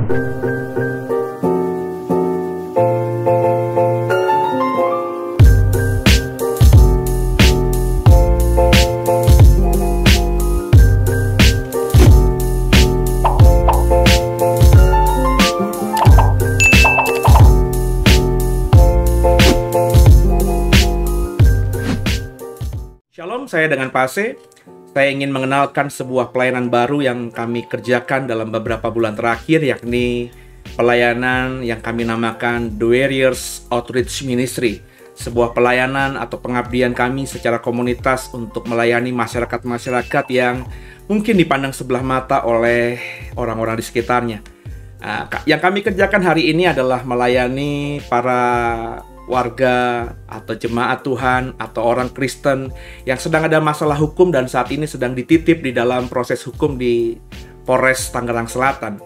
Shalom, saya dengan Pase. Saya ingin mengenalkan sebuah pelayanan baru yang kami kerjakan dalam beberapa bulan terakhir, yakni pelayanan yang kami namakan The Warriors Outreach Ministry. Sebuah pelayanan atau pengabdian kami secara komunitas untuk melayani masyarakat-masyarakat yang mungkin dipandang sebelah mata oleh orang-orang di sekitarnya. Yang kami kerjakan hari ini adalah melayani para warga atau jemaat Tuhan atau orang Kristen yang sedang ada masalah hukum dan saat ini sedang dititip di dalam proses hukum di Polres Tangerang Selatan.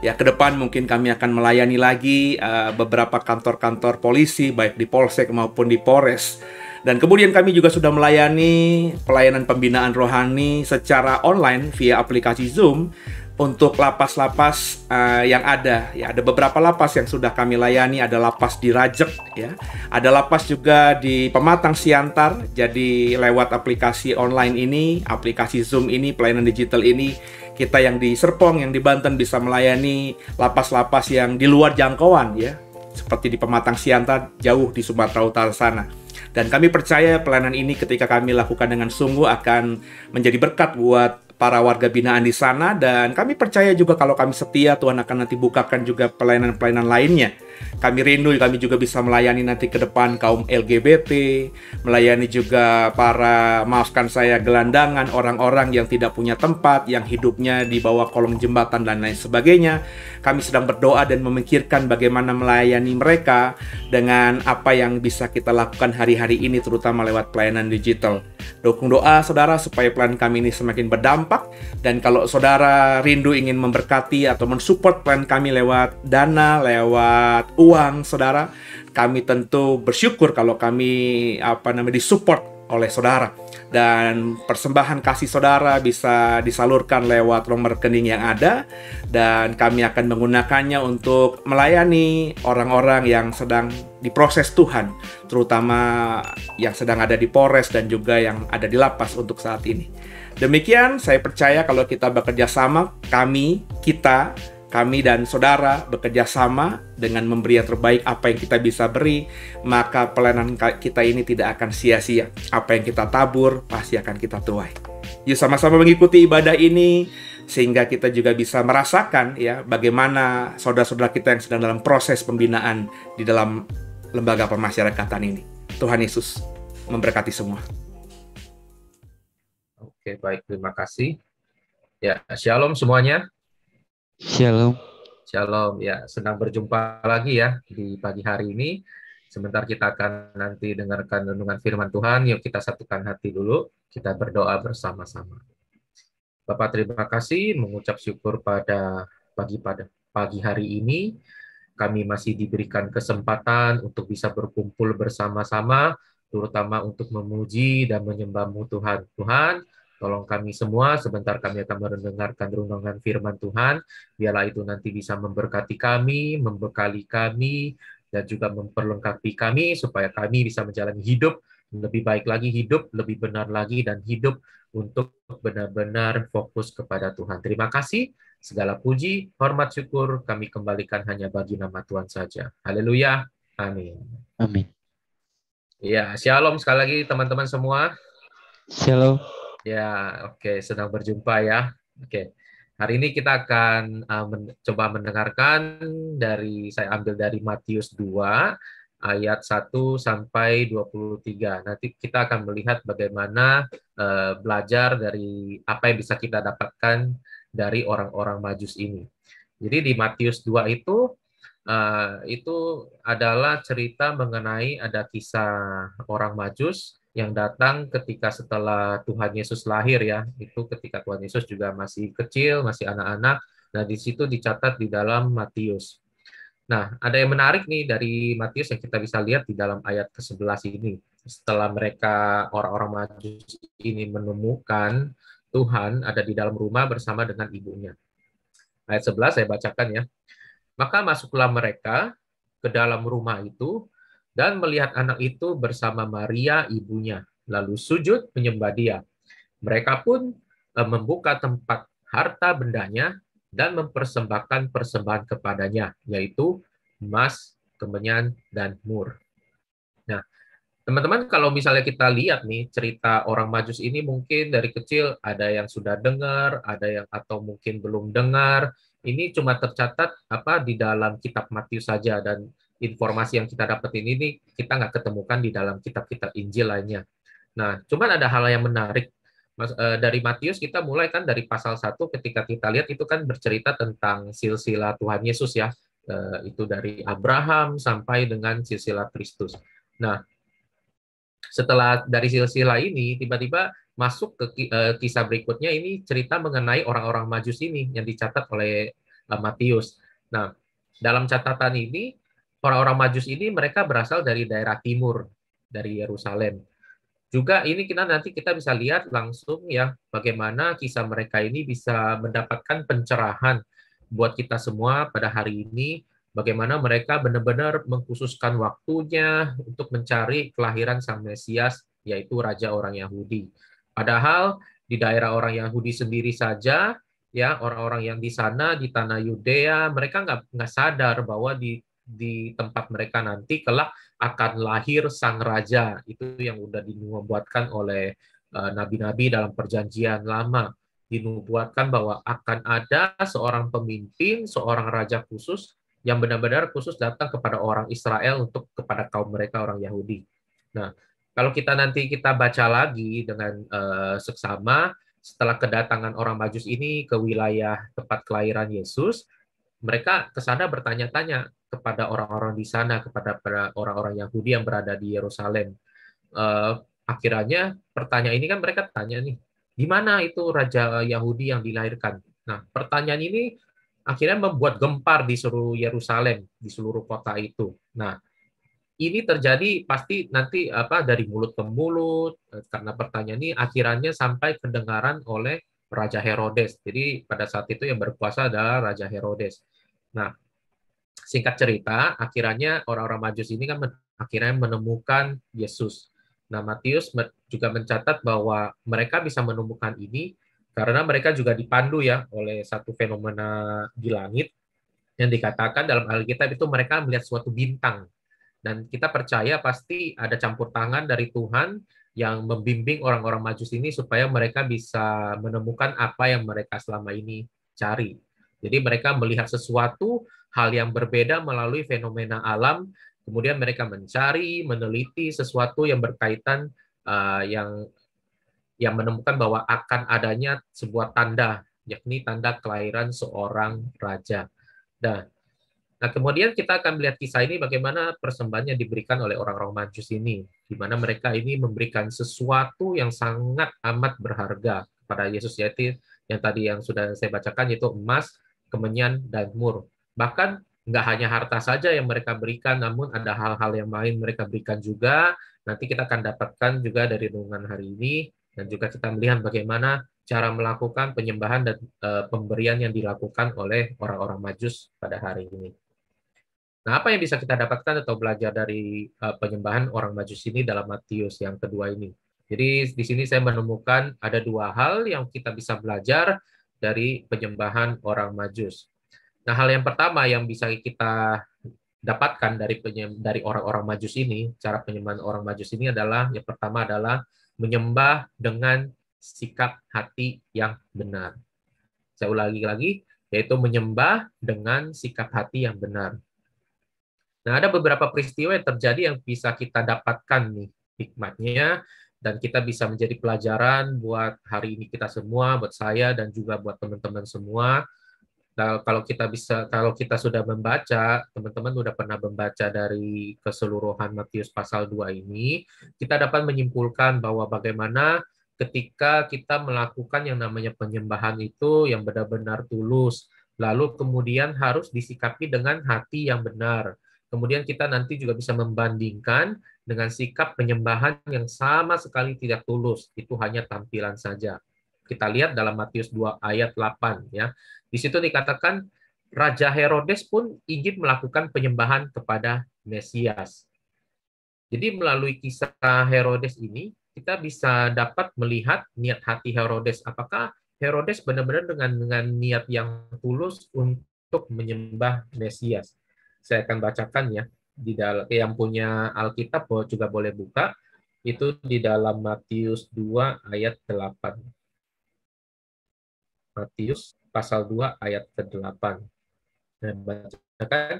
Ya, ke depan mungkin kami akan melayani lagi beberapa kantor-kantor polisi baik di Polsek maupun di Polres. Dan kemudian kami juga sudah melayani pelayanan pembinaan rohani secara online via aplikasi Zoom untuk lapas-lapas yang ada. Ya, ada beberapa lapas yang sudah kami layani. Ada lapas di Rajek, ya. Ada lapas juga di Pematang Siantar. Jadi lewat aplikasi online ini, aplikasi Zoom ini, pelayanan digital ini, kita yang di Serpong, yang di Banten bisa melayani lapas-lapas yang di luar jangkauan, ya. Seperti di Pematang Siantar, jauh di Sumatera Utara sana. Dan kami percaya pelayanan ini ketika kami lakukan dengan sungguh akan menjadi berkat buat para warga binaan di sana, dan kami percaya juga kalau kami setia, Tuhan akan nanti bukakan juga pelayanan-pelayanan lainnya. Kami rindu kami juga bisa melayani nanti ke depan kaum LGBT, melayani juga para, maafkan saya, gelandangan, orang-orang yang tidak punya tempat, yang hidupnya di bawah kolong jembatan dan lain sebagainya. Kami sedang berdoa dan memikirkan bagaimana melayani mereka dengan apa yang bisa kita lakukan hari-hari ini, terutama lewat pelayanan digital. Dukung doa saudara supaya pelayanan kami ini semakin berdampak, dan kalau saudara rindu ingin memberkati atau mensupport pelayanan kami lewat dana, lewat uang saudara, kami tentu bersyukur kalau kami disupport oleh saudara, dan persembahan kasih saudara bisa disalurkan lewat nomor rekening yang ada, dan kami akan menggunakannya untuk melayani orang-orang yang sedang diproses Tuhan, terutama yang sedang ada di Polres dan juga yang ada di lapas untuk saat ini. Demikian, saya percaya kalau kita bekerja sama, kami dan saudara bekerja sama dengan memberi yang terbaik apa yang kita bisa beri, maka pelayanan kita ini tidak akan sia-sia. Apa yang kita tabur pasti akan kita tuai. Yuk sama-sama mengikuti ibadah ini sehingga kita juga bisa merasakan ya bagaimana saudara-saudara kita yang sedang dalam proses pembinaan di dalam lembaga pemasyarakatan ini. Tuhan Yesus memberkati semua. Oke, baik, terima kasih. Ya, shalom semuanya. Shalom. Shalom, ya, senang berjumpa lagi ya di pagi hari ini. Sebentar kita akan nanti dengarkan renungan firman Tuhan. Yuk kita satukan hati dulu, kita berdoa bersama-sama. Bapak, terima kasih, mengucap syukur pada pagi hari ini. Kami masih diberikan kesempatan untuk bisa berkumpul bersama-sama, terutama untuk memuji dan menyembah-Mu Tuhan. Tuhan, tolong kami semua, sebentar kami akan mendengarkan renungan firman Tuhan. Biarlah itu nanti bisa memberkati kami, membekali kami, dan juga memperlengkapi kami, supaya kami bisa menjalani hidup lebih baik lagi, hidup lebih benar lagi, dan hidup untuk benar-benar fokus kepada Tuhan. Terima kasih, segala puji, hormat, syukur kami kembalikan hanya bagi nama Tuhan saja. Haleluya, amin. Amin. Ya, shalom sekali lagi teman-teman semua. Shalom. Ya, oke, senang berjumpa ya. Oke, hari ini kita akan coba mendengarkan saya ambil dari Matius 2 ayat 1 sampai 23. Nanti kita akan melihat bagaimana belajar dari apa yang bisa kita dapatkan dari orang-orang Majus ini. Jadi di Matius 2 itu adalah cerita mengenai ada kisah orang Majus yang datang ketika setelah Tuhan Yesus lahir ya, itu ketika Tuhan Yesus juga masih kecil, masih anak-anak. Nah, di situ dicatat di dalam Matius. Nah, ada yang menarik nih dari Matius yang kita bisa lihat di dalam ayat ke-11 ini. Setelah mereka, orang-orang Majus ini menemukan Tuhan ada di dalam rumah bersama dengan ibunya. Ayat 11 saya bacakan ya. Maka masuklah mereka ke dalam rumah itu dan melihat anak itu bersama Maria ibunya, lalu sujud menyembah dia. Mereka pun membuka tempat harta bendanya dan mempersembahkan persembahan kepadanya, yaitu emas, kemenyan, dan mur. Nah, teman-teman, kalau misalnya kita lihat nih cerita orang Majus ini, mungkin dari kecil ada yang sudah dengar, ada yang atau mungkin belum dengar. Ini cuma tercatat di dalam kitab Matius saja, dan informasi yang kita dapetin ini kita nggak ketemukan di dalam kitab-kitab Injil lainnya. Nah, cuman ada hal yang menarik. Dari Matius kita mulai kan dari pasal 1, ketika kita lihat itu kan bercerita tentang silsilah Tuhan Yesus ya. Itu dari Abraham sampai dengan silsilah Kristus. Nah, setelah dari silsilah ini tiba-tiba masuk ke kisah berikutnya, ini cerita mengenai orang-orang Majus ini yang dicatat oleh Matius. Nah, dalam catatan ini orang-orang Majus ini mereka berasal dari daerah timur dari Yerusalem. Juga ini nanti kita bisa lihat langsung ya bagaimana kisah mereka ini bisa mendapatkan pencerahan buat kita semua pada hari ini, bagaimana mereka benar-benar mengkhususkan waktunya untuk mencari kelahiran Sang Mesias, yaitu Raja orang Yahudi. Padahal di daerah orang Yahudi sendiri saja, ya orang-orang yang di sana di tanah Yudea, mereka nggak sadar bahwa di tempat mereka nanti kelak akan lahir sang raja. Itu yang udah dinubuatkan oleh nabi-nabi dalam perjanjian lama. Dinubuatkan bahwa akan ada seorang pemimpin, seorang raja khusus yang benar-benar khusus datang kepada orang Israel untuk kepada kaum mereka orang Yahudi. Nah, kalau kita nanti kita baca lagi dengan seksama setelah kedatangan orang Majus ini ke wilayah tempat kelahiran Yesus, mereka ke sana bertanya-tanya kepada orang-orang di sana, kepada orang-orang Yahudi yang berada di Yerusalem. Akhirnya pertanyaan ini kan mereka tanya nih, di mana itu Raja Yahudi yang dilahirkan? Nah, pertanyaan ini akhirnya membuat gempar di seluruh Yerusalem, di seluruh kota itu. Nah, ini terjadi pasti nanti dari mulut ke mulut, karena pertanyaan ini akhirnya sampai kedengaran oleh Raja Herodes. Jadi pada saat itu yang berkuasa adalah Raja Herodes. Nah, singkat cerita, akhirnya orang-orang Majus ini kan akhirnya menemukan Yesus. Nah, Matius juga mencatat bahwa mereka bisa menemukan ini karena mereka juga dipandu ya oleh satu fenomena di langit yang dikatakan dalam Alkitab itu mereka melihat suatu bintang. Dan kita percaya pasti ada campur tangan dari Tuhan yang membimbing orang-orang Majus ini supaya mereka bisa menemukan apa yang mereka selama ini cari. Jadi mereka melihat sesuatu hal yang berbeda melalui fenomena alam, kemudian mereka mencari, meneliti sesuatu yang berkaitan yang menemukan bahwa akan adanya sebuah tanda, yakni tanda kelahiran seorang raja. Nah, kemudian kita akan melihat kisah ini bagaimana persembahannya diberikan oleh orang-orang Majus ini, di mana mereka ini memberikan sesuatu yang sangat amat berharga kepada Yesus, yaitu yang sudah saya bacakan, yaitu emas, kemenyan, dan mur. Bahkan nggak hanya harta saja yang mereka berikan, namun ada hal-hal yang lain mereka berikan juga. Nanti kita akan dapatkan juga dari renungan hari ini, dan juga kita melihat bagaimana cara melakukan penyembahan dan pemberian yang dilakukan oleh orang-orang Majus pada hari ini. Nah, apa yang bisa kita dapatkan atau belajar dari penyembahan orang Majus ini dalam Matius yang kedua ini? Jadi di sini saya menemukan ada dua hal yang kita bisa belajar dari penyembahan orang Majus. Nah, hal yang pertama yang bisa kita dapatkan dari orang-orang Majus ini, cara penyembahan orang Majus ini adalah yang pertama adalah menyembah dengan sikap hati yang benar. Saya ulangi lagi, yaitu menyembah dengan sikap hati yang benar. Nah, ada beberapa peristiwa yang terjadi yang bisa kita dapatkan nih hikmatnya, dan kita bisa menjadi pelajaran buat hari ini kita semua, buat saya dan juga buat teman-teman semua. Nah, kalau kita sudah membaca, teman-teman sudah pernah membaca dari keseluruhan Matius pasal 2 ini, kita dapat menyimpulkan bahwa bagaimana ketika kita melakukan yang namanya penyembahan itu yang benar-benar tulus, lalu kemudian harus disikapi dengan hati yang benar. Kemudian kita nanti juga bisa membandingkan dengan sikap penyembahan yang sama sekali tidak tulus, itu hanya tampilan saja. Kita lihat dalam Matius 2 ayat 8 ya. Di situ dikatakan Raja Herodes pun ingin melakukan penyembahan kepada Mesias. Jadi melalui kisah Herodes ini, kita bisa dapat melihat niat hati Herodes. Apakah Herodes benar-benar dengan niat yang tulus untuk menyembah Mesias? Saya akan bacakan ya, di dalam yang punya Alkitab juga boleh buka, itu di dalam Matius 2 ayat 8. Matius pasal 2 ayat ke-8. Saya bacakan.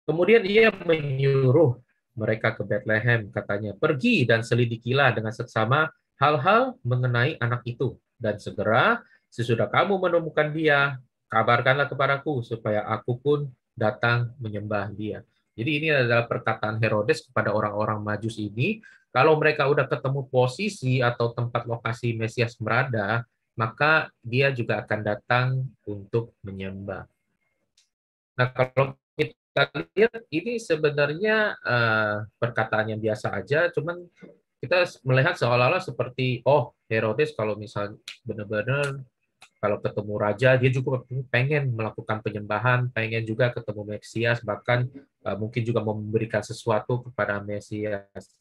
Kemudian ia menyuruh mereka ke Bethlehem, katanya, pergi dan selidikilah dengan seksama hal-hal mengenai anak itu. Dan segera sesudah kamu menemukan dia, kabarkanlah kepadaku supaya aku pun datang menyembah dia. Jadi ini adalah perkataan Herodes kepada orang-orang Majus ini. Kalau mereka udah ketemu posisi atau tempat lokasi Mesias berada, maka dia juga akan datang untuk menyembah. Nah, kalau kita lihat ini sebenarnya perkataan yang biasa aja, cuman kita melihat seolah-olah seperti, oh, Herodes kalau misalnya benar-benar kalau ketemu raja, dia juga pengen melakukan penyembahan, pengen juga ketemu Mesias, bahkan mungkin juga memberikan sesuatu kepada Mesias.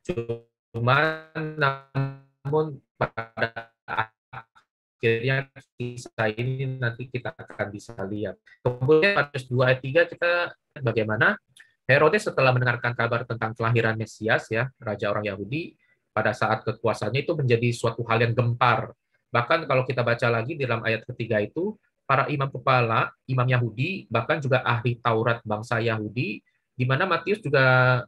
Cuman namun pada akhirnya kisah ini nanti kita akan bisa lihat. Kemudian Matius 2 ayat 3 kita bagaimana Herodes setelah mendengarkan kabar tentang kelahiran Mesias, ya, raja orang Yahudi, pada saat kekuasaannya itu menjadi suatu hal yang gempar. Bahkan kalau kita baca lagi di dalam ayat ketiga itu, para imam kepala, imam Yahudi, bahkan juga ahli Taurat bangsa Yahudi, di mana Matius juga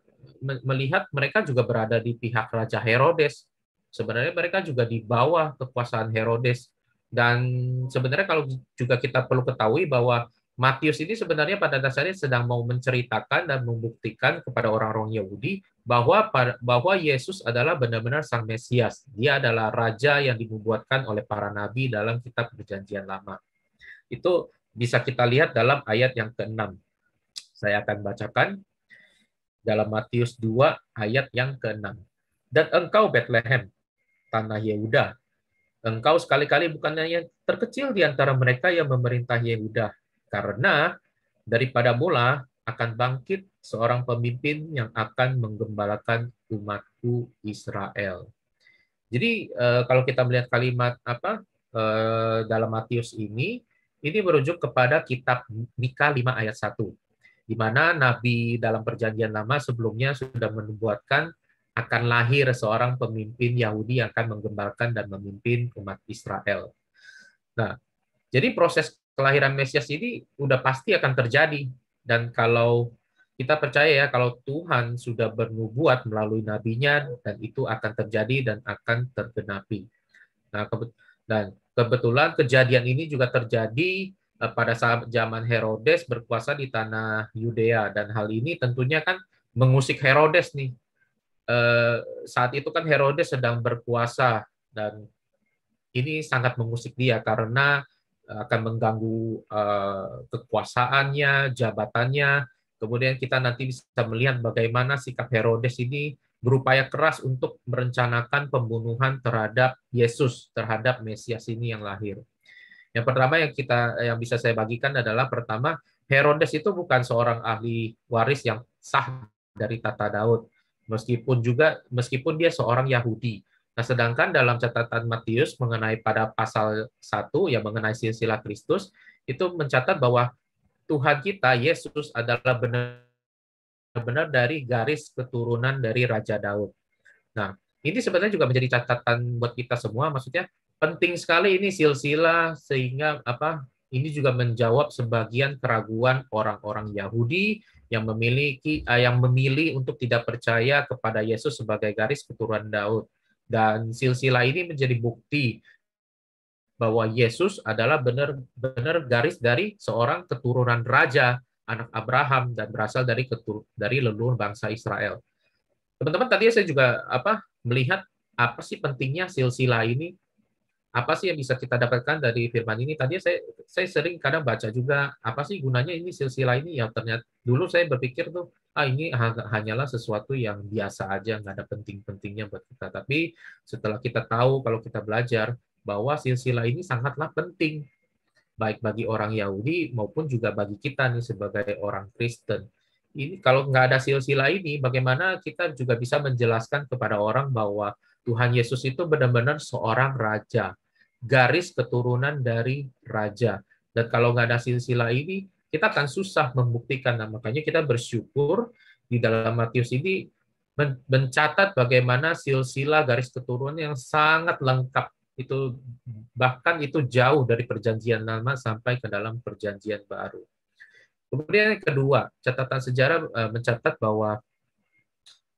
melihat mereka juga berada di pihak Raja Herodes. Sebenarnya mereka juga di bawah kekuasaan Herodes. Dan sebenarnya kalau juga kita perlu ketahui bahwa Matius ini sebenarnya pada dasarnya sedang mau menceritakan dan membuktikan kepada orang-orang Yahudi bahwa Yesus adalah benar-benar Sang Mesias. Dia adalah raja yang dinubuatkan oleh para nabi dalam kitab Perjanjian Lama. Itu bisa kita lihat dalam ayat yang ke-6. Saya akan bacakan dalam Matius 2 ayat yang ke-6. Dan engkau Bethlehem, tanah Yehuda, engkau sekali-kali bukannya yang terkecil di antara mereka yang memerintah Yehuda, karena daripada mula akan bangkit seorang pemimpin yang akan menggembalakan umatku Israel. Jadi kalau kita melihat kalimat dalam Matius ini merujuk kepada kitab Mika 5 ayat 1, di mana nabi dalam perjanjian lama sebelumnya sudah menubuatkan akan lahir seorang pemimpin Yahudi yang akan menggembalakan dan memimpin umat Israel. Nah, jadi proses kelahiran Mesias ini udah pasti akan terjadi. Dan kalau kita percaya ya, kalau Tuhan sudah bernubuat melalui nabinya, dan itu akan terjadi dan akan tergenapi. Nah, dan kebetulan kejadian ini juga terjadi pada saat zaman Herodes berkuasa di tanah Yudea. Dan hal ini tentunya kan mengusik Herodes nih. Saat itu kan Herodes sedang berkuasa, dan ini sangat mengusik dia karena akan mengganggu kekuasaannya, jabatannya. Kemudian kita nanti bisa melihat bagaimana sikap Herodes ini berupaya keras untuk merencanakan pembunuhan terhadap Yesus, terhadap Mesias ini yang lahir. Yang pertama yang bisa saya bagikan adalah, pertama, Herodes itu bukan seorang ahli waris yang sah dari tata Daud. Meskipun dia seorang Yahudi. Nah, sedangkan dalam catatan Matius mengenai pada pasal 1 yang mengenai silsilah Kristus, itu mencatat bahwa Tuhan kita, Yesus, adalah benar-benar dari garis keturunan dari Raja Daud. Nah, ini sebenarnya juga menjadi catatan buat kita semua, maksudnya penting sekali ini silsilah, sehingga ini juga menjawab sebagian keraguan orang-orang Yahudi yang memilih untuk tidak percaya kepada Yesus sebagai garis keturunan Daud. Dan silsilah ini menjadi bukti bahwa Yesus adalah benar-benar garis dari seorang keturunan raja, anak Abraham, dan berasal dari leluhur bangsa Israel. Teman-teman, tadi saya juga melihat apa sih pentingnya silsilah ini. Apa sih yang bisa kita dapatkan dari firman ini? Tadi saya sering kadang baca juga, apa sih gunanya ini silsilah ini? Ya ternyata dulu saya berpikir tuh, ini hanyalah sesuatu yang biasa aja, nggak ada penting-pentingnya buat kita. Tapi setelah kita tahu, kalau kita belajar, bahwa silsilah ini sangatlah penting. baik bagi orang Yahudi maupun juga bagi kita nih sebagai orang Kristen. Ini kalau nggak ada silsilah ini, bagaimana kita juga bisa menjelaskan kepada orang bahwa Tuhan Yesus itu benar-benar seorang raja, garis keturunan dari raja. Dan kalau nggak ada silsilah ini, kita akan susah membuktikan. Nah, makanya kita bersyukur di dalam Matius ini mencatat bagaimana silsilah garis keturunan yang sangat lengkap. Itu bahkan itu jauh dari perjanjian lama sampai ke dalam perjanjian baru. Kemudian yang kedua, catatan sejarah mencatat bahwa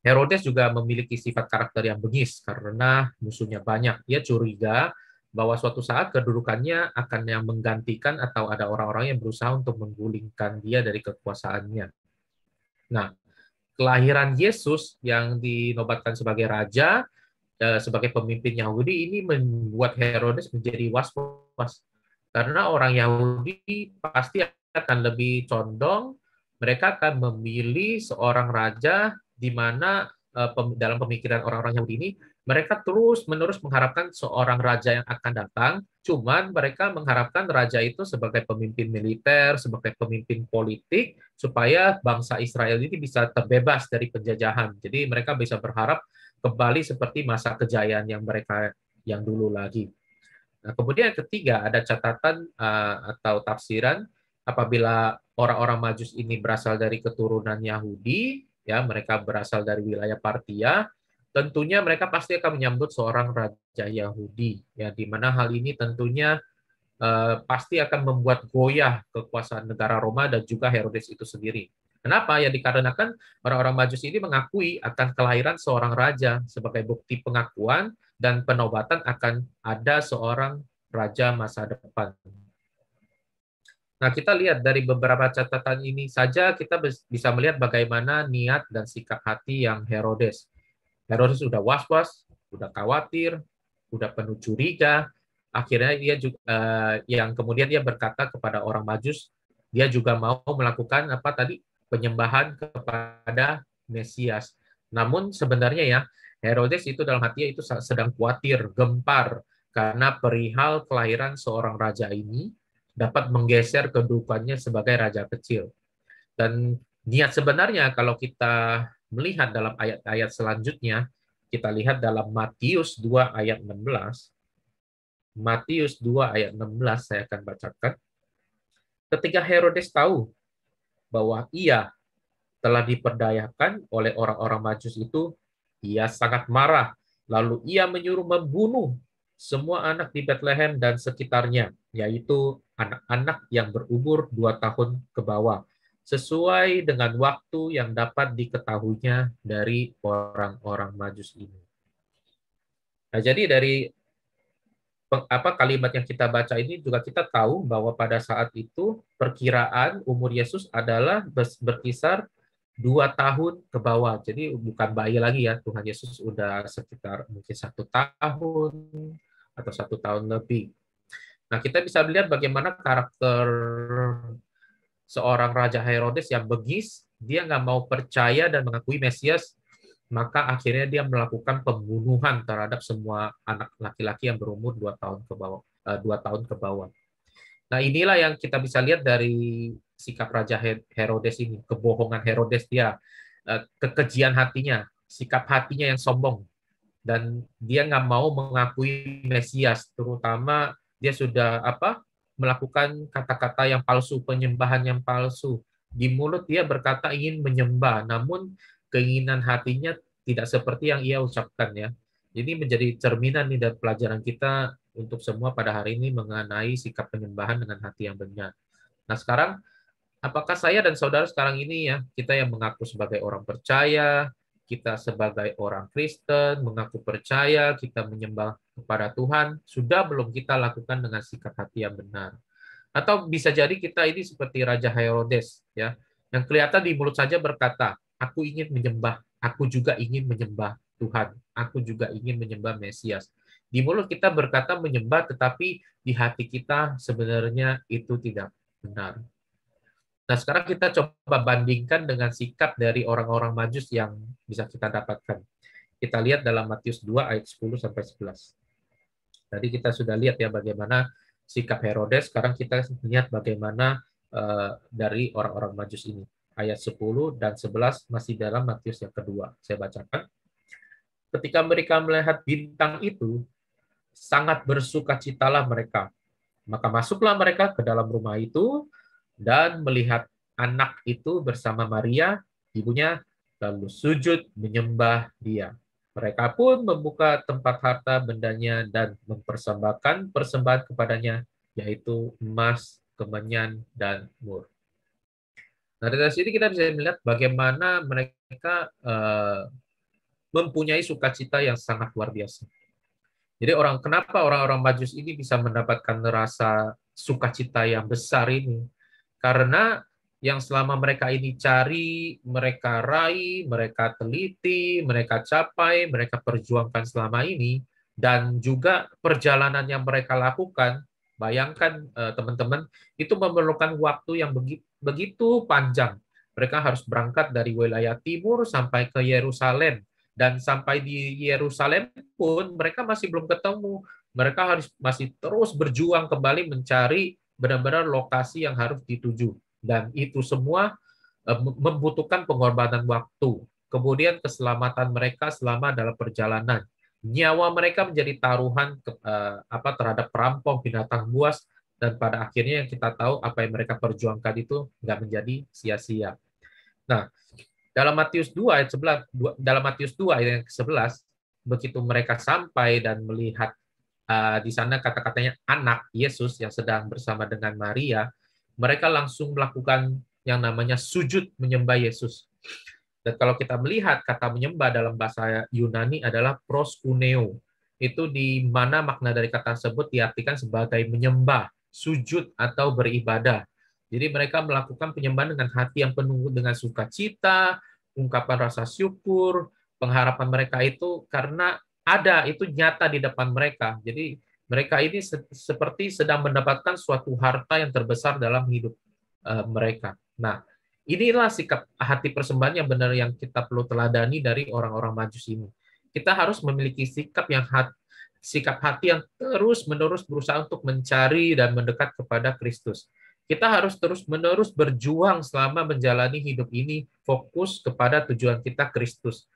Herodes juga memiliki sifat karakter yang bengis karena musuhnya banyak. Dia curiga bahwa suatu saat kedudukannya akan yang menggantikan atau ada orang-orang yang berusaha untuk menggulingkan dia dari kekuasaannya. Nah, kelahiran Yesus yang dinobatkan sebagai raja, sebagai pemimpin Yahudi, ini membuat Herodes menjadi was-was. Karena orang Yahudi pasti akan lebih condong, mereka akan memilih seorang raja di mana dalam pemikiran orang-orang Yahudi ini, mereka terus-menerus mengharapkan seorang raja yang akan datang, cuman mereka mengharapkan raja itu sebagai pemimpin militer, sebagai pemimpin politik, supaya bangsa Israel ini bisa terbebas dari penjajahan. Jadi mereka bisa berharap kembali seperti masa kejayaan yang mereka yang dulu lagi. Nah, kemudian yang ketiga, ada catatan atau tafsiran apabila orang-orang Majus ini berasal dari keturunan Yahudi, ya mereka berasal dari wilayah Partia, tentunya mereka pasti akan menyambut seorang raja Yahudi, ya di mana hal ini tentunya pasti akan membuat goyah kekuasaan negara Roma dan juga Herodes itu sendiri. Kenapa? Ya dikarenakan orang-orang Majus ini mengakui akan kelahiran seorang raja sebagai bukti pengakuan dan penobatan akan ada seorang raja masa depan. Nah, kita lihat dari beberapa catatan ini saja kita bisa melihat bagaimana niat dan sikap hati yang Herodes. Herodes sudah was-was, sudah khawatir, sudah penuh curiga. Akhirnya dia juga yang kemudian dia berkata kepada orang Majus, dia juga mau melakukan apa tadi penyembahan kepada Mesias. Namun sebenarnya ya Herodes itu dalam hatinya itu sedang khawatir, gempar karena perihal kelahiran seorang raja ini dapat menggeser kedudukannya sebagai raja kecil. Dan niat sebenarnya kalau kita melihat dalam ayat-ayat selanjutnya, kita lihat dalam Matius 2 ayat 16. Matius 2 ayat 16 saya akan bacakan. Ketika Herodes tahu bahwa ia telah diperdayakan oleh orang-orang Majus itu, ia sangat marah. Lalu ia menyuruh membunuh semua anak di Bethlehem dan sekitarnya, yaitu anak-anak yang berumur 2 tahun ke bawah, sesuai dengan waktu yang dapat diketahuinya dari orang-orang Majus ini. Nah, jadi dari kalimat yang kita baca ini juga kita tahu bahwa pada saat itu perkiraan umur Yesus adalah berkisar 2 tahun ke bawah. Jadi bukan bayi lagi ya, Tuhan Yesus udah sekitar mungkin 1 tahun atau 1 tahun lebih. Nah, kita bisa melihat bagaimana karakter seorang Raja Herodes yang bengis, dia nggak mau percaya dan mengakui Mesias, maka akhirnya dia melakukan pembunuhan terhadap semua anak laki-laki yang berumur 2 tahun ke bawah. 2 tahun ke bawah. Nah, inilah yang kita bisa lihat dari sikap Raja Herodes ini, kebohongan Herodes dia, kekejian hatinya, sikap hatinya yang sombong, dan dia nggak mau mengakui Mesias, terutama dia sudah melakukan kata-kata yang palsu, penyembahan yang palsu. Di mulut dia berkata ingin menyembah, namun keinginan hatinya tidak seperti yang ia ucapkan ya. Jadi menjadi cerminan nih dari pelajaran kita untuk semua pada hari ini mengenai sikap penyembahan dengan hati yang benar. Nah, sekarang apakah saya dan saudara sekarang ini ya, kita yang mengaku sebagai orang percaya, kita sebagai orang Kristen, mengaku percaya, kita menyembah kepada Tuhan, sudah belum kita lakukan dengan sikap hati yang benar? Atau bisa jadi kita ini seperti Raja Herodes, ya, yang kelihatan di mulut saja berkata, aku ingin menyembah, aku juga ingin menyembah Tuhan, aku juga ingin menyembah Mesias. Di mulut kita berkata menyembah, tetapi di hati kita sebenarnya itu tidak benar. Nah, sekarang kita coba bandingkan dengan sikap dari orang-orang Majus yang bisa kita dapatkan. Kita lihat dalam Matius 2 ayat 10 sampai 11. Tadi kita sudah lihat ya bagaimana sikap Herodes, sekarang kita lihat bagaimana dari orang-orang Majus ini. Ayat 10 dan 11 masih dalam Matius yang kedua. Saya bacakan. Ketika mereka melihat bintang itu, sangat bersukacitalah mereka. Maka masuklah mereka ke dalam rumah itu dan melihat anak itu bersama Maria, ibunya, lalu sujud menyembah dia. Mereka pun membuka tempat harta bendanya dan mempersembahkan persembahan kepadanya, yaitu emas, kemenyan, dan mur. Nah, dari sini kita bisa melihat bagaimana mereka mempunyai sukacita yang sangat luar biasa. Jadi kenapa orang-orang Majus ini bisa mendapatkan rasa sukacita yang besar ini? Karena yang selama mereka ini cari, mereka raih, mereka teliti, mereka capai, mereka perjuangkan selama ini, dan juga perjalanan yang mereka lakukan, bayangkan teman-teman, itu memerlukan waktu yang begitu panjang. Mereka harus berangkat dari wilayah timur sampai ke Yerusalem, dan sampai di Yerusalem pun mereka masih belum ketemu. Mereka masih terus berjuang kembali mencari benar-benar lokasi yang harus dituju. Dan itu semua membutuhkan pengorbanan waktu. Kemudian keselamatan mereka selama dalam perjalanan. Nyawa mereka menjadi taruhan terhadap perampok, binatang buas, dan pada akhirnya yang kita tahu apa yang mereka perjuangkan itu nggak menjadi sia-sia. Nah, dalam Matius 2 ayat 11, dalam Matius 2 ayat yang ke-11, begitu mereka sampai dan melihat di sana kata-katanya anak Yesus yang sedang bersama dengan Maria, mereka langsung melakukan yang namanya sujud menyembah Yesus. Dan kalau kita melihat kata menyembah dalam bahasa Yunani adalah proskuneo. Itu di mana makna dari kata tersebut diartikan sebagai menyembah, sujud atau beribadah. Jadi mereka melakukan penyembahan dengan hati yang penuh dengan sukacita, ungkapan rasa syukur, pengharapan mereka itu karena ada, itu nyata di depan mereka. Jadi mereka ini seperti sedang mendapatkan suatu harta yang terbesar dalam hidup mereka. Nah, inilah sikap hati persembahan yang benar yang kita perlu teladani dari orang-orang Majus ini. Kita harus memiliki sikap hati yang terus-menerus berusaha untuk mencari dan mendekat kepada Kristus. Kita harus terus-menerus berjuang selama menjalani hidup ini, fokus kepada tujuan kita Kristus.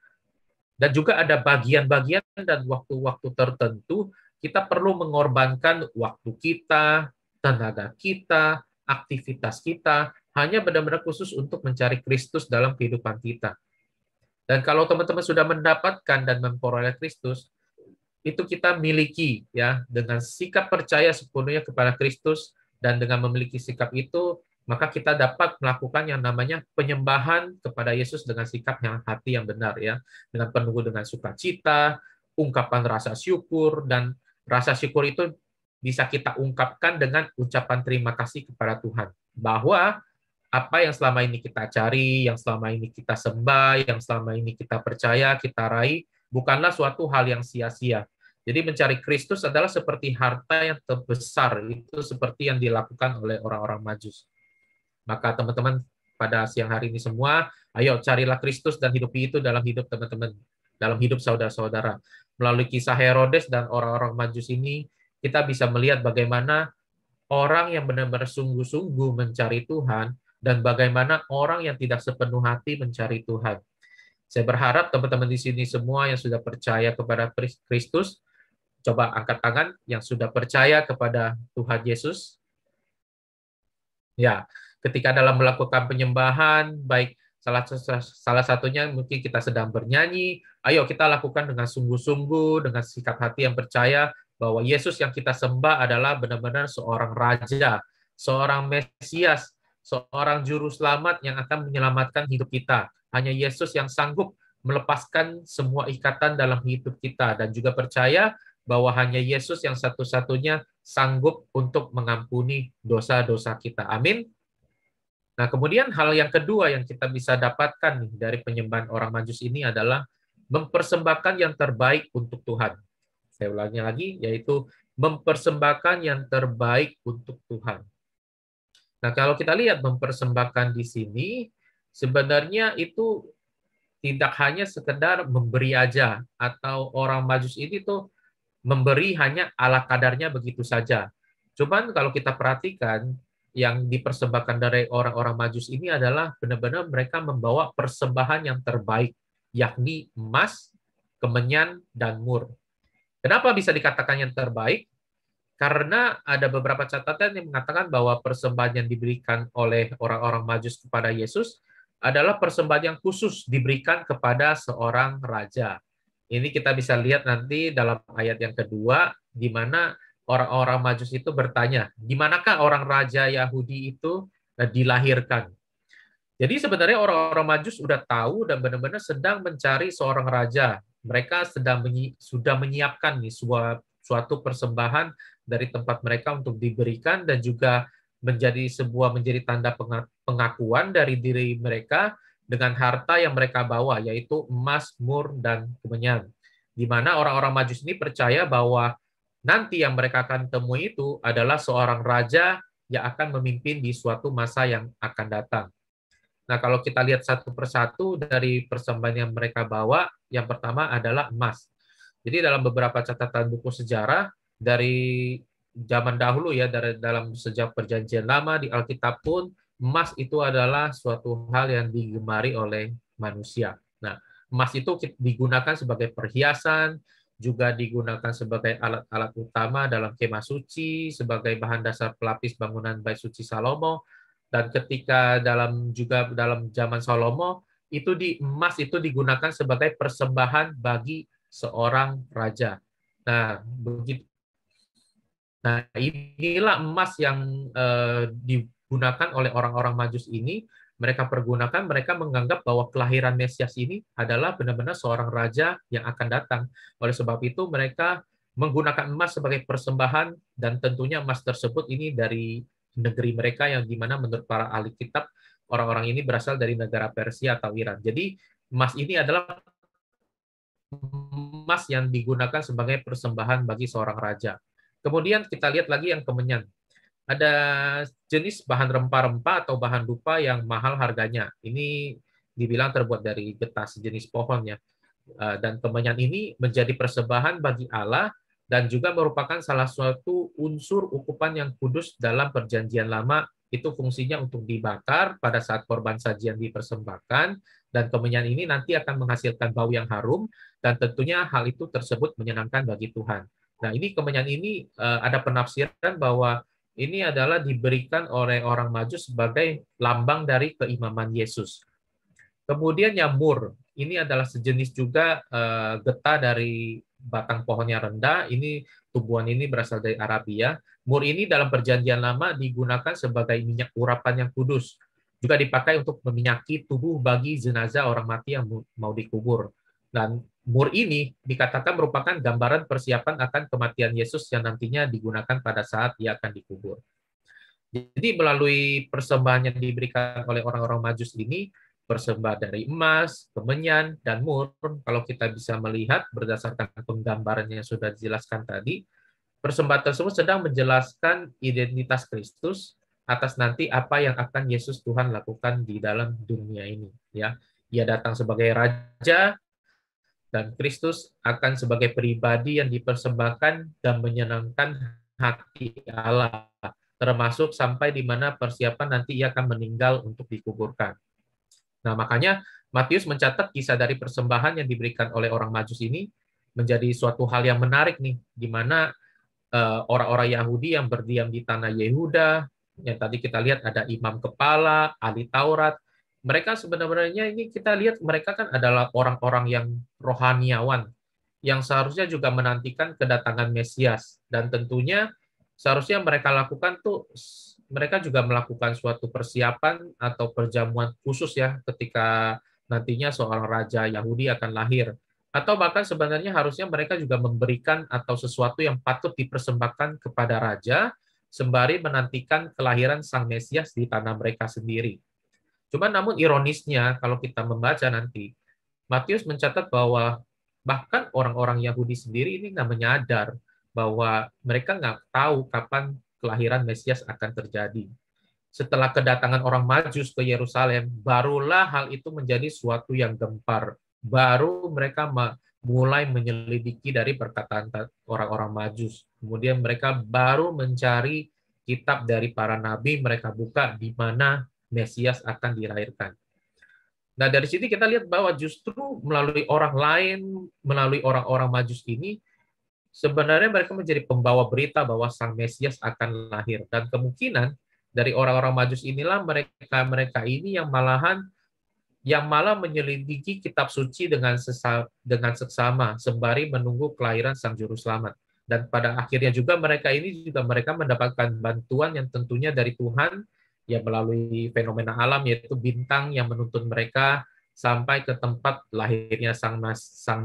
Dan juga ada bagian-bagian dan waktu-waktu tertentu kita perlu mengorbankan waktu kita, tenaga kita, aktivitas kita, hanya benar-benar khusus untuk mencari Kristus dalam kehidupan kita. Dan kalau teman-teman sudah mendapatkan dan memperoleh Kristus, itu kita miliki ya dengan sikap percaya sepenuhnya kepada Kristus, dan dengan memiliki sikap itu, maka kita dapat melakukan yang namanya penyembahan kepada Yesus dengan sikap hati yang benar ya, dengan penuh dengan sukacita, ungkapan rasa syukur, dan rasa syukur itu bisa kita ungkapkan dengan ucapan terima kasih kepada Tuhan bahwa apa yang selama ini kita cari, yang selama ini kita sembah, yang selama ini kita percaya, kita raih, bukanlah suatu hal yang sia-sia. Jadi mencari Kristus adalah seperti harta yang terbesar, itu seperti yang dilakukan oleh orang-orang Majus. Maka teman-teman pada siang hari ini semua, ayo carilah Kristus dan hidupi itu dalam hidup teman-teman, dalam hidup saudara-saudara. Melalui kisah Herodes dan orang-orang Majus ini, kita bisa melihat bagaimana orang yang benar-benar sungguh-sungguh mencari Tuhan, dan bagaimana orang yang tidak sepenuh hati mencari Tuhan. Saya berharap teman-teman di sini semua yang sudah percaya kepada Kristus, coba angkat tangan yang sudah percaya kepada Tuhan Yesus. Ya, ketika dalam melakukan penyembahan, baik salah satunya mungkin kita sedang bernyanyi, ayo kita lakukan dengan sungguh-sungguh, dengan sikap hati yang percaya bahwa Yesus yang kita sembah adalah benar-benar seorang raja, seorang Mesias, seorang juru selamat yang akan menyelamatkan hidup kita. Hanya Yesus yang sanggup melepaskan semua ikatan dalam hidup kita, dan juga percaya bahwa hanya Yesus yang satu-satunya sanggup untuk mengampuni dosa-dosa kita. Amin. Nah, kemudian hal yang kedua yang kita bisa dapatkan dari penyembahan orang Majus ini adalah mempersembahkan yang terbaik untuk Tuhan. Saya ulangi lagi, yaitu mempersembahkan yang terbaik untuk Tuhan. Nah, kalau kita lihat mempersembahkan di sini, sebenarnya itu tidak hanya sekedar memberi aja, atau orang Majus ini tuh memberi hanya ala kadarnya begitu saja. Cuman kalau kita perhatikan, yang dipersembahkan dari orang-orang Majus ini adalah benar-benar mereka membawa persembahan yang terbaik, yakni emas, kemenyan, dan mur. Kenapa bisa dikatakan yang terbaik? Karena ada beberapa catatan yang mengatakan bahwa persembahan yang diberikan oleh orang-orang Majus kepada Yesus adalah persembahan yang khusus diberikan kepada seorang raja. Ini kita bisa lihat nanti dalam ayat yang kedua, di mana orang-orang Majus itu bertanya, di manakah orang raja Yahudi itu dilahirkan? Jadi sebenarnya orang-orang Majus sudah tahu dan benar-benar sedang mencari seorang raja. Mereka sudah menyiapkan nih suatu persembahan dari tempat mereka untuk diberikan dan juga menjadi tanda pengakuan dari diri mereka dengan harta yang mereka bawa, yaitu emas, mur, dan kemenyan. Di mana orang-orang Majus ini percaya bahwa nanti yang mereka akan temui itu adalah seorang raja yang akan memimpin di suatu masa yang akan datang. Nah, kalau kita lihat satu persatu dari persembahan yang mereka bawa, yang pertama adalah emas. Jadi dalam beberapa catatan buku sejarah dari zaman dahulu ya, dalam sejak Perjanjian Lama di Alkitab pun, emas itu adalah suatu hal yang digemari oleh manusia. Nah, emas itu digunakan sebagai perhiasan, juga digunakan sebagai alat-alat utama dalam kemah suci, sebagai bahan dasar pelapis bangunan Bait Suci Salomo, dan ketika dalam zaman Salomo, emas itu digunakan sebagai persembahan bagi seorang raja. Nah, begitu. Nah, inilah emas yang digunakan oleh orang-orang Majus ini. Mereka menganggap bahwa kelahiran Mesias ini adalah benar-benar seorang raja yang akan datang. Oleh sebab itu, mereka menggunakan emas sebagai persembahan, dan tentunya emas tersebut ini dari negeri mereka yang dimana menurut para ahli kitab, orang-orang ini berasal dari negara Persia atau Iran. Jadi, emas ini adalah emas yang digunakan sebagai persembahan bagi seorang raja. Kemudian kita lihat lagi yang kemenyan. Ada jenis bahan rempah-rempah atau bahan dupa yang mahal harganya. Ini dibilang terbuat dari getah sejenis pohon ya. Dan kemenyan ini menjadi persembahan bagi Allah dan juga merupakan salah suatu unsur ukupan yang kudus dalam Perjanjian Lama. Itu fungsinya untuk dibakar pada saat korban sajian dipersembahkan, dan kemenyan ini nanti akan menghasilkan bau yang harum, dan tentunya hal itu tersebut menyenangkan bagi Tuhan. Nah, ini kemenyan ini ada penafsiran bahwa ini adalah diberikan oleh orang Majus sebagai lambang dari keimaman Yesus. Kemudian yang mur, ini adalah sejenis juga getah dari batang pohonnya rendah. Ini tumbuhan ini berasal dari Arabia. Mur ini dalam Perjanjian Lama digunakan sebagai minyak urapan yang kudus. Juga dipakai untuk meminyaki tubuh bagi jenazah orang mati yang mau dikubur. Dan mur ini dikatakan merupakan gambaran persiapan akan kematian Yesus yang nantinya digunakan pada saat Ia akan dikubur. Jadi melalui persembahan yang diberikan oleh orang-orang Majus ini, persembahan dari emas, kemenyan, dan mur, kalau kita bisa melihat berdasarkan penggambaran yang sudah dijelaskan tadi, persembahan tersebut sedang menjelaskan identitas Kristus atas nanti apa yang akan Yesus Tuhan lakukan di dalam dunia ini. Ya, Ia datang sebagai Raja, dan Kristus akan sebagai pribadi yang dipersembahkan dan menyenangkan hati Allah, termasuk sampai di mana persiapan nanti Ia akan meninggal untuk dikuburkan. Nah, makanya Matius mencatat kisah dari persembahan yang diberikan oleh orang Majus ini menjadi suatu hal yang menarik nih, di mana orang-orang Yahudi yang berdiam di tanah Yehuda, yang tadi kita lihat ada imam kepala, ahli Taurat, mereka sebenarnya ini kita lihat mereka kan adalah orang-orang yang rohaniawan, yang seharusnya juga menantikan kedatangan Mesias, dan tentunya seharusnya mereka lakukan tuh, mereka juga melakukan suatu persiapan atau perjamuan khusus ya ketika nantinya seorang raja Yahudi akan lahir. Atau bahkan sebenarnya harusnya mereka juga memberikan atau sesuatu yang patut dipersembahkan kepada raja sembari menantikan kelahiran Sang Mesias di tanah mereka sendiri. Cuma namun ironisnya kalau kita membaca nanti, Matius mencatat bahwa bahkan orang-orang Yahudi sendiri ini nggak menyadar bahwa mereka nggak tahu kapan kelahiran Mesias akan terjadi. Setelah kedatangan orang Majus ke Yerusalem, barulah hal itu menjadi suatu yang gempar. Baru mereka mulai menyelidiki dari perkataan orang-orang Majus. Kemudian mereka baru mencari kitab dari para nabi, mereka buka di mana Mesias akan dilahirkan. Nah, dari sini kita lihat bahwa justru melalui orang lain, melalui orang-orang Majus ini, sebenarnya mereka menjadi pembawa berita bahwa Sang Mesias akan lahir. Dan kemungkinan dari orang-orang Majus inilah mereka ini yang malah menyelidiki kitab suci dengan seksama sembari menunggu kelahiran Sang Juru Selamat. Dan pada akhirnya juga mereka mendapatkan bantuan yang tentunya dari Tuhan, ya melalui fenomena alam, yaitu bintang yang menuntun mereka sampai ke tempat lahirnya Sang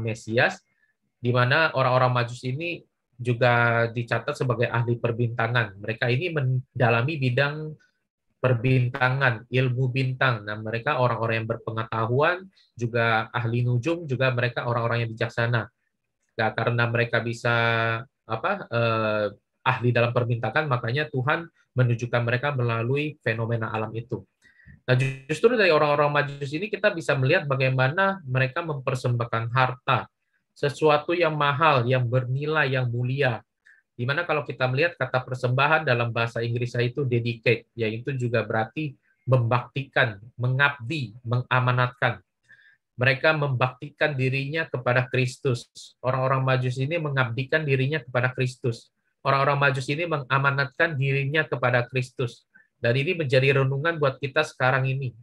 Mesias, di mana orang-orang Majus ini juga dicatat sebagai ahli perbintangan. Mereka ini mendalami bidang perbintangan, ilmu bintang. Nah, mereka orang-orang yang berpengetahuan, juga ahli nujum, juga mereka orang-orang yang bijaksana. Nah, karena mereka bisa ahli dalam perbintangan, makanya Tuhan menunjukkan mereka melalui fenomena alam itu. Nah, justru dari orang-orang Majus ini kita bisa melihat bagaimana mereka mempersembahkan harta, sesuatu yang mahal, yang bernilai, yang mulia. Di mana kalau kita melihat kata persembahan dalam bahasa Inggris itu dedicate, yaitu juga berarti membaktikan, mengabdi, mengamanatkan. Mereka membaktikan dirinya kepada Kristus. Orang-orang Majus ini mengabdikan dirinya kepada Kristus. Orang-orang Majus ini mengamanatkan dirinya kepada Kristus. Dan ini menjadi renungan buat kita sekarang ini.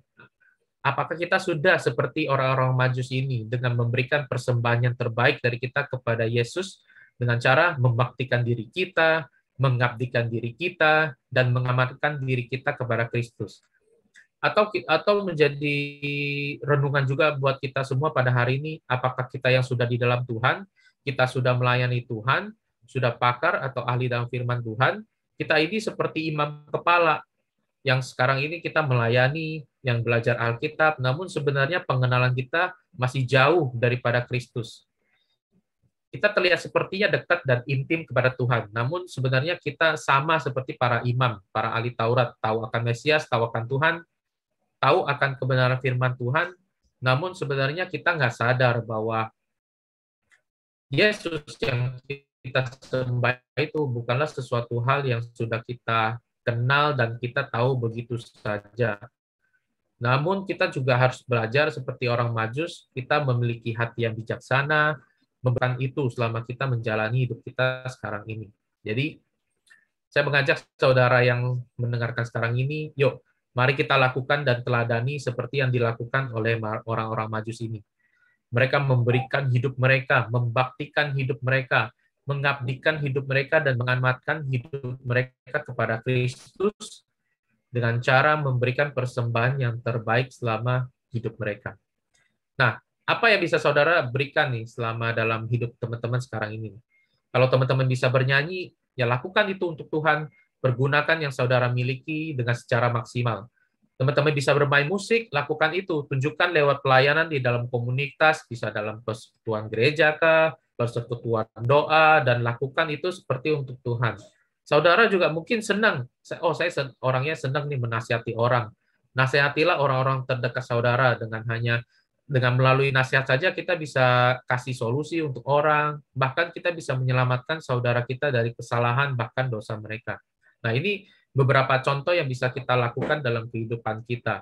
Apakah kita sudah seperti orang-orang Majus ini dengan memberikan persembahan yang terbaik dari kita kepada Yesus dengan cara membaktikan diri kita, mengabdikan diri kita, dan mengamanatkan diri kita kepada Kristus? Atau menjadi renungan juga buat kita semua pada hari ini, apakah kita yang sudah di dalam Tuhan, kita sudah melayani Tuhan, sudah pakar atau ahli dalam firman Tuhan, kita ini seperti imam kepala yang sekarang ini kita melayani, yang belajar Alkitab, namun sebenarnya pengenalan kita masih jauh daripada Kristus. Kita terlihat sepertinya dekat dan intim kepada Tuhan, namun sebenarnya kita sama seperti para imam, para ahli Taurat, tahu akan Mesias, tahu akan Tuhan, tahu akan kebenaran firman Tuhan, namun sebenarnya kita nggak sadar bahwa Yesus yang kita sembah itu bukanlah sesuatu hal yang sudah kita kenal dan kita tahu begitu saja. Namun kita juga harus belajar seperti orang Majus, kita memiliki hati yang bijaksana, memberikan itu selama kita menjalani hidup kita sekarang ini. Jadi, saya mengajak saudara yang mendengarkan sekarang ini, yuk, mari kita lakukan dan teladani seperti yang dilakukan oleh orang-orang Majus ini. Mereka memberikan hidup mereka, membaktikan hidup mereka, mengabdikan hidup mereka, dan mengamanatkan hidup mereka kepada Kristus dengan cara memberikan persembahan yang terbaik selama hidup mereka. Nah, apa yang bisa saudara berikan nih selama dalam hidup teman-teman sekarang ini? Kalau teman-teman bisa bernyanyi, ya lakukan itu untuk Tuhan, pergunakan yang saudara miliki dengan secara maksimal. Teman-teman bisa bermain musik, lakukan itu, tunjukkan lewat pelayanan di dalam komunitas, bisa dalam persekutuan gereja kah, persekutuan doa, dan lakukan itu seperti untuk Tuhan. Saudara juga mungkin senang, saya orangnya senang nih menasihati orang. Nasihatilah orang-orang terdekat saudara dengan melalui nasihat saja kita bisa kasih solusi untuk orang, bahkan kita bisa menyelamatkan saudara kita dari kesalahan bahkan dosa mereka. Nah, ini beberapa contoh yang bisa kita lakukan dalam kehidupan kita.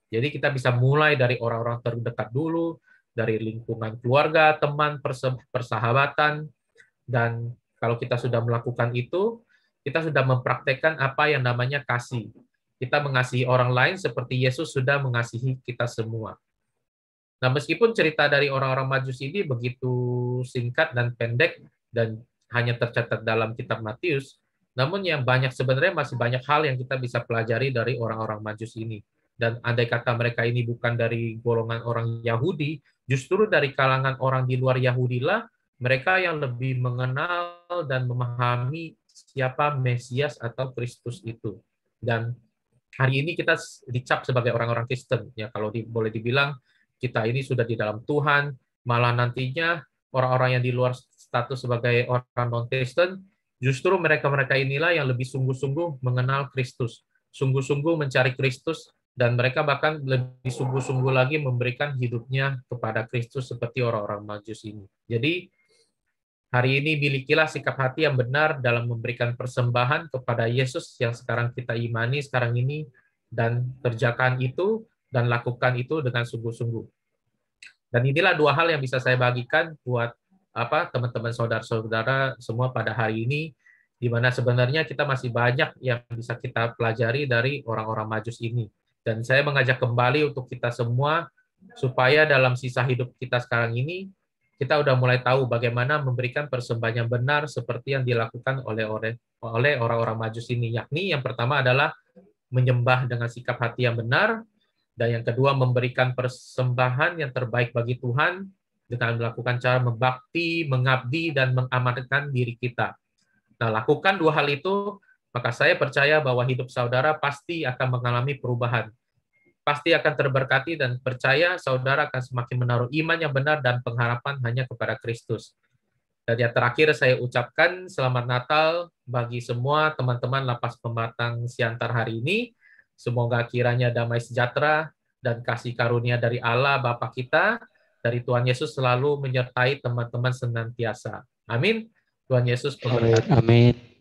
Jadi kita bisa mulai dari orang-orang terdekat dulu, dari lingkungan keluarga, teman, persahabatan, dan kalau kita sudah melakukan itu, kita sudah mempraktekkan apa yang namanya kasih. Kita mengasihi orang lain seperti Yesus sudah mengasihi kita semua. Nah, meskipun cerita dari orang-orang Majus ini begitu singkat dan pendek dan hanya tercatat dalam kitab Matius, namun yang sebenarnya masih banyak hal yang kita bisa pelajari dari orang-orang Majus ini. Dan andai kata mereka ini bukan dari golongan orang Yahudi, justru dari kalangan orang di luar Yahudi lah, mereka yang lebih mengenal dan memahami siapa Mesias atau Kristus itu. Dan hari ini kita dicap sebagai orang-orang Kristen. Ya, kalau boleh dibilang, kita ini sudah di dalam Tuhan, malah nantinya orang-orang yang di luar status sebagai orang non-Kristen, justru mereka-mereka inilah yang lebih sungguh-sungguh mengenal Kristus, sungguh-sungguh mencari Kristus, dan mereka bahkan lebih sungguh-sungguh lagi memberikan hidupnya kepada Kristus seperti orang-orang Majus ini. Jadi, Hari ini milikilah sikap hati yang benar dalam memberikan persembahan kepada Yesus yang sekarang kita imani sekarang ini, dan kerjakan itu dan lakukan itu dengan sungguh-sungguh. Dan inilah dua hal yang bisa saya bagikan buat teman-teman saudara-saudara semua pada hari ini, di mana sebenarnya kita masih banyak yang bisa kita pelajari dari orang-orang Majus ini. Dan saya mengajak kembali untuk kita semua supaya dalam sisa hidup kita sekarang ini kita udah mulai tahu bagaimana memberikan persembahan yang benar seperti yang dilakukan oleh orang-orang Majus ini. Yakni yang pertama adalah menyembah dengan sikap hati yang benar, dan yang kedua memberikan persembahan yang terbaik bagi Tuhan dengan melakukan cara membakti, mengabdi, dan mengamankan diri kita. Nah, lakukan dua hal itu, maka saya percaya bahwa hidup saudara pasti akan mengalami perubahan. Pasti akan terberkati, dan percaya saudara akan semakin menaruh iman yang benar dan pengharapan hanya kepada Kristus. Dan yang terakhir saya ucapkan selamat Natal bagi semua teman-teman Lapas Pematang Siantar hari ini. Semoga kiranya damai sejahtera dan kasih karunia dari Allah Bapa kita, dari Tuhan Yesus selalu menyertai teman-teman senantiasa. Amin. Tuhan Yesus memberkati. Amin.